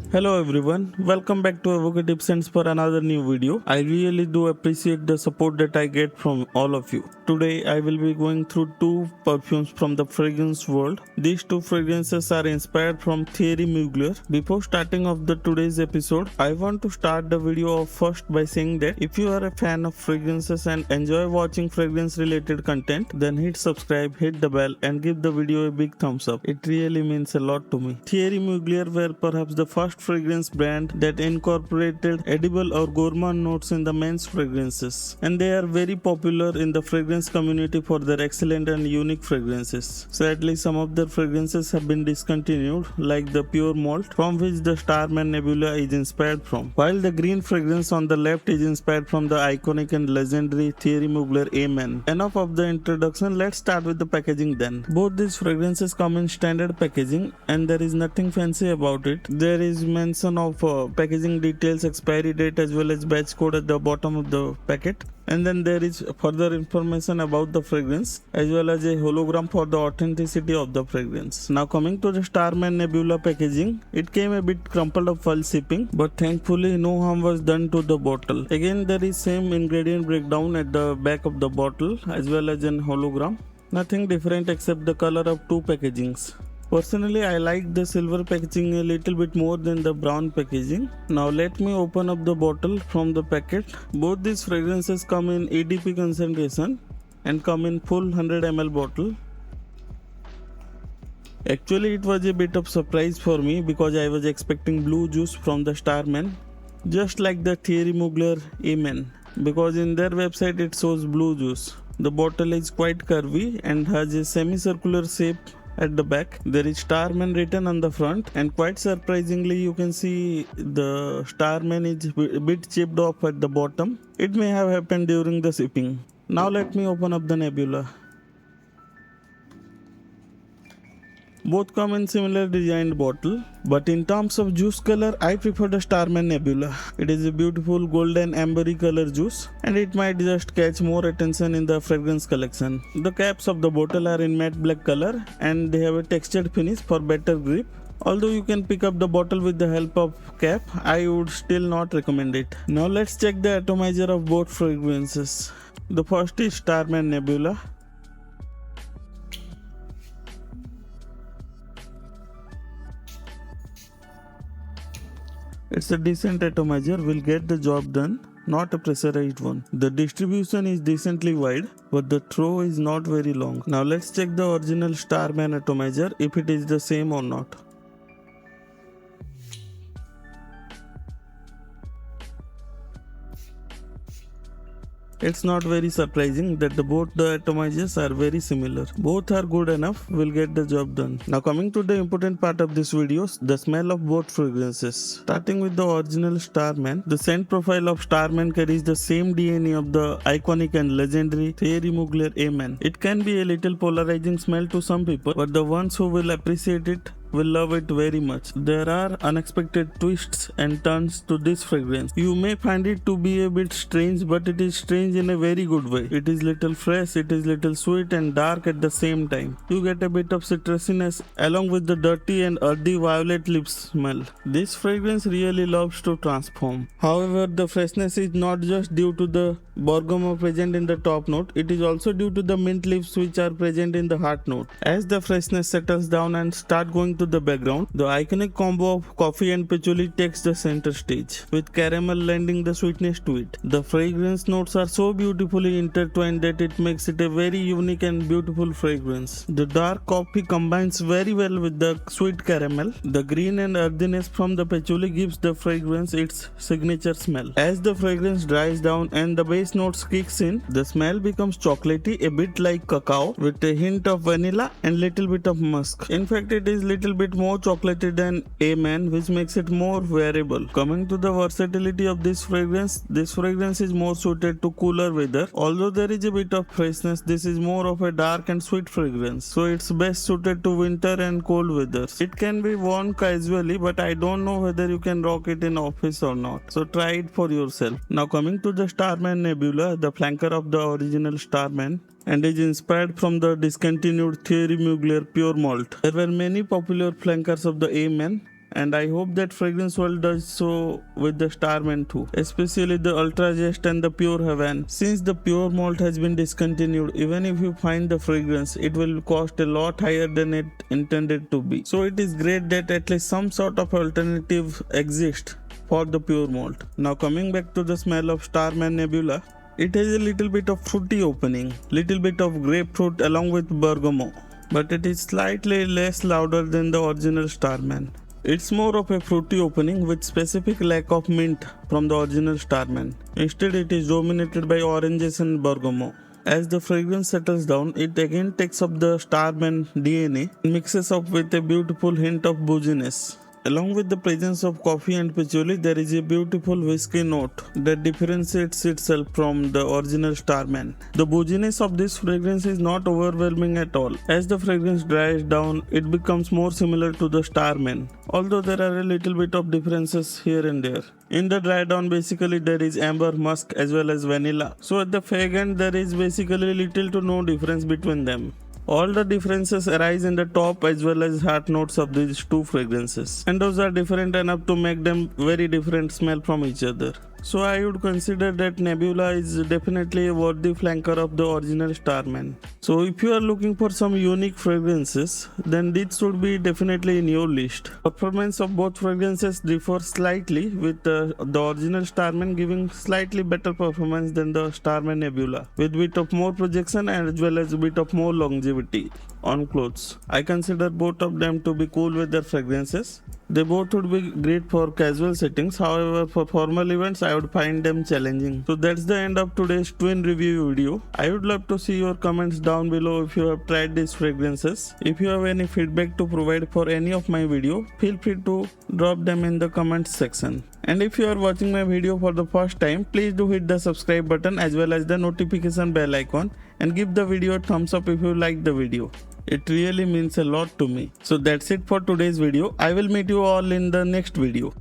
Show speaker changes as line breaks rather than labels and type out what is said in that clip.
Hello everyone, welcome back to Avoca Tips and for another new video. I really do appreciate the support that I get from all of you. Today I will be going through two perfumes from the fragrance world. These two fragrances are inspired from Thierry Mugler. Before starting off today's episode, I want to start the video off first by saying that if you are a fan of fragrances and enjoy watching fragrance related content, then hit subscribe, hit the bell and give the video a big thumbs up. It really means a lot to me. Thierry Mugler were perhaps the first fragrance brand that incorporated edible or gourmand notes in the men's fragrances, and they are very popular in the fragrance community for their excellent and unique fragrances. Sadly, some of their fragrances have been discontinued, like the Pure Malt, from which the Starman Nebula is inspired from, while the green fragrance on the left is inspired from the iconic and legendary Thierry Mugler Amen. Enough of the introduction, let's start with the packaging then. Both these fragrances come in standard packaging and there is nothing fancy about it. There is mention of packaging details, expiry date as well as batch code at the bottom of the packet, and then there is further information about the fragrance as well as a hologram for the authenticity of the fragrance. Now coming to the Starman Nebula packaging, it came a bit crumpled up while shipping, but thankfully no harm was done to the bottle. Again, there is same ingredient breakdown at the back of the bottle as well as an hologram. Nothing different except the color of two packagings. Personally, I like the silver packaging a little bit more than the brown packaging. Now let me open up the bottle from the packet. Both these fragrances come in EDP concentration and come in full 100 ml bottle. Actually, it was a bit of surprise for me because I was expecting blue juice from the Starman, just like the Thierry Mugler Amen, because in their website it shows blue juice. The bottle is quite curvy and has a semicircular shape. At the back, there is Starman written on the front, and quite surprisingly, you can see the Starman is a bit chipped off at the bottom. It may have happened during the shipping. Now let me open up the Nebula. Both come in similar designed bottle, but in terms of juice color, I prefer the Starman Nebula. It is a beautiful golden ambery color juice, and it might just catch more attention in the fragrance collection. The caps of the bottle are in matte black color, and they have a textured finish for better grip. Although you can pick up the bottle with the help of cap, I would still not recommend it. Now let's check the atomizer of both fragrances. The first is Starman Nebula. It's a decent atomizer, will get the job done, not a pressurized one. The distribution is decently wide, but the throw is not very long. Now let's check the original Starman atomizer if it is the same or not. It's not very surprising that both the atomizers are very similar. Both are good enough, will get the job done. Now coming to the important part of this video, the smell of both fragrances. Starting with the original Starman, the scent profile of Starman carries the same DNA of the iconic and legendary Thierry Mugler Amen. It can be a little polarizing smell to some people, but the ones who will appreciate it will love it very much. There are unexpected twists and turns to this fragrance. You may find it to be a bit strange, but it is strange in a very good way. It is little fresh, it is little sweet and dark at the same time. You get a bit of citrusiness along with the dirty and earthy violet lips smell. This fragrance really loves to transform. However, the freshness is not just due to the bergamot present in the top note, it is also due to the mint leaves which are present in the heart note. As the freshness settles down and start going to the background, the iconic combo of coffee and patchouli takes the center stage, with caramel lending the sweetness to it. The fragrance notes are so beautifully intertwined that it makes it a very unique and beautiful fragrance. The dark coffee combines very well with the sweet caramel. The green and earthiness from the patchouli gives the fragrance its signature smell. As the fragrance dries down and the base notes kicks in, the smell becomes chocolatey, a bit like cacao, with a hint of vanilla and little bit of musk. In fact, it is little bit more chocolatey than Amen, which makes it more wearable. Coming to the versatility of this fragrance is more suited to cooler weather. Although there is a bit of freshness, this is more of a dark and sweet fragrance, so it's best suited to winter and cold weathers. It can be worn casually, but I don't know whether you can rock it in office or not, so try it for yourself. Now coming to the Starman Nebula, the flanker of the original Starman, and is inspired from the discontinued Thierry Mugler Pure Malt. There were many popular flankers of the Amen, and I hope that fragrance world does so with the Starman too, especially the Ultra Zest and the Pure Havane. Since the Pure Malt has been discontinued, even if you find the fragrance, it will cost a lot higher than it intended to be. So it is great that at least some sort of alternative exists for the Pure Malt. Now coming back to the smell of Starman Nebula, it has a little bit of fruity opening, little bit of grapefruit along with bergamot, but it is slightly less louder than the original Starman. It's more of a fruity opening with specific lack of mint from the original Starman. Instead, it is dominated by oranges and bergamot. As the fragrance settles down, it again takes up the Starman DNA and mixes up with a beautiful hint of booziness. Along with the presence of coffee and patchouli, there is a beautiful whiskey note that differentiates itself from the original Starman. The booziness of this fragrance is not overwhelming at all. As the fragrance dries down, it becomes more similar to the Starman, although there are a little bit of differences here and there. In the dry down, basically there is amber, musk as well as vanilla. So at the fag end, there is basically little to no difference between them. All the differences arise in the top as well as heart notes of these two fragrances, and those are different enough to make them very different smell from each other. So I would consider that Nebula is definitely a worthy flanker of the original Starman. So if you are looking for some unique fragrances, then this should be definitely in your list. Performance of both fragrances differ slightly, with the original Starman giving slightly better performance than the Starman Nebula, with a bit of more projection and as well as a bit of more longevity on clothes. I consider both of them to be cool with their fragrances. They both would be great for casual settings, however for formal events I would find them challenging. So that's the end of today's twin review video. I would love to see your comments down below if you have tried these fragrances. If you have any feedback to provide for any of my video, feel free to drop them in the comments section. And if you are watching my video for the first time, please do hit the subscribe button as well as the notification bell icon, and give the video a thumbs up if you like the video. It really means a lot to me. So that's it for today's video. I will meet you all in the next video.